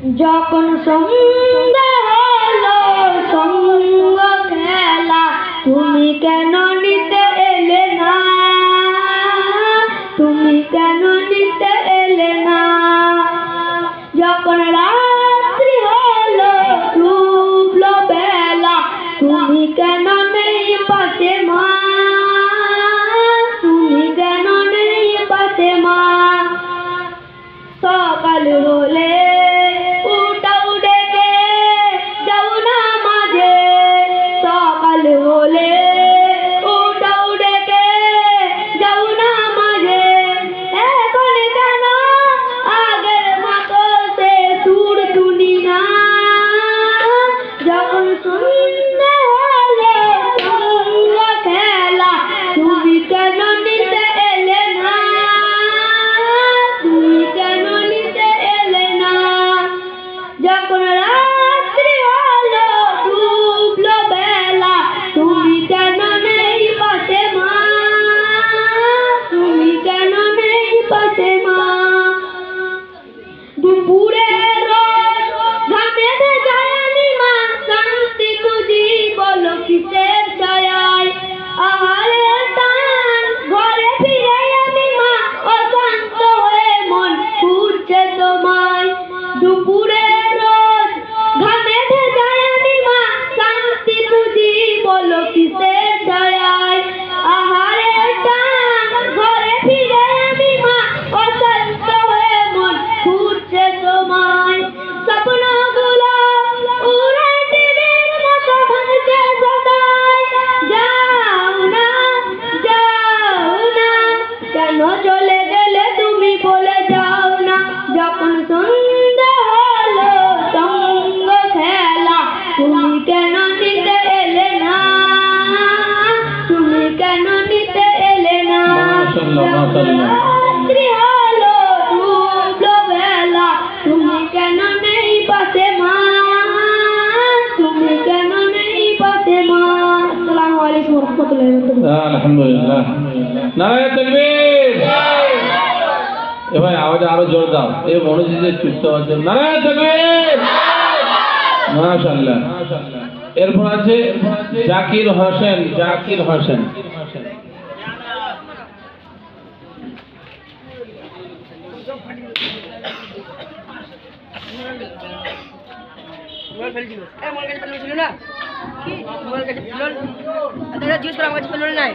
যখন সন্ধ্যা হলো সঙ্গ খেলা, তুমি কেন নিতে এলে না? তুমি কেন নিতে এলে না? যখন রাত্রি হলো ডুবলো বেলা, তুমি কেন নেই পাশে মা? তুমি কেন নেই পাশে মা? সকাল হলে উঠাও ডেকে যাও না মাঝে, সকাল হলে উঠাও ডেকে যাও না মাঝে। এখন কেন আগের মতো সে সুর শুনি না? যখন সন্ধ্যা হলো সঙ্গ খেলা, তুমি কেন নিতে এলে না? তুমি কেন নিতে এলে না? যখন রাত্রি হলো ডুবলো বেলা, তুমি কেন নেই পাশে মা? তুমি কেন নেই পাশে মা? দুপুরে রোদ ঘামে ভেজায়নি মা, শান্তি খুঁজি বলো কিসের ছায়ায়? আহারে টান ঘরে ফিরে আমি মা, অশান্ত হয়ে মন খুঁজছে তোমায়। দুপুরে রোদ ঘামে ভেজায়নি মা, শান্তি খুঁজি বলো কিসের ছায়ায়? আহারে টান ঘরে ফিরে আমি মা, অশান্ত হয়ে মন খুঁজছে তোমায়। স্বপ্নগুলো উড়ে টিভির মতো ভাঙছে সদাই। যাও না, যাও না, কেন চলে গেলে তুমি বলে যাও না? যখন সন্ধ্যা হলো সঙ্গ খেলা, তুমি কেন নিতে এলে না? তুমি কেন নিতে এলে না? রাত্রি হলো ডুবলো বেলা, তুমি কেন নেই পাশে মা? তুমি কেন নেই পাশে মা? আসসালামু আলাইকুম ওয়া রাহমাতুল্লাহি ওয়া বারাকাতুহু। আলহামদুলিল্লাহ, নারায়ে তাকবীর। এবার আওয়াজ আরো জোর দাও, এই মনোযোগে চুপ হওয়ার জন্য। নারায়ে তাকবীর, মাশাআল্লাহ। এরপর আছে জাকির হোসেন। জাকির হোসেন মোবাইল ফেলছিল, মোবাইল কাছে ফেলছিল না, কি মোবাইল কাছে ফেলল, জিজ্ঞেস করে আমার কাছে ফেলল নাই।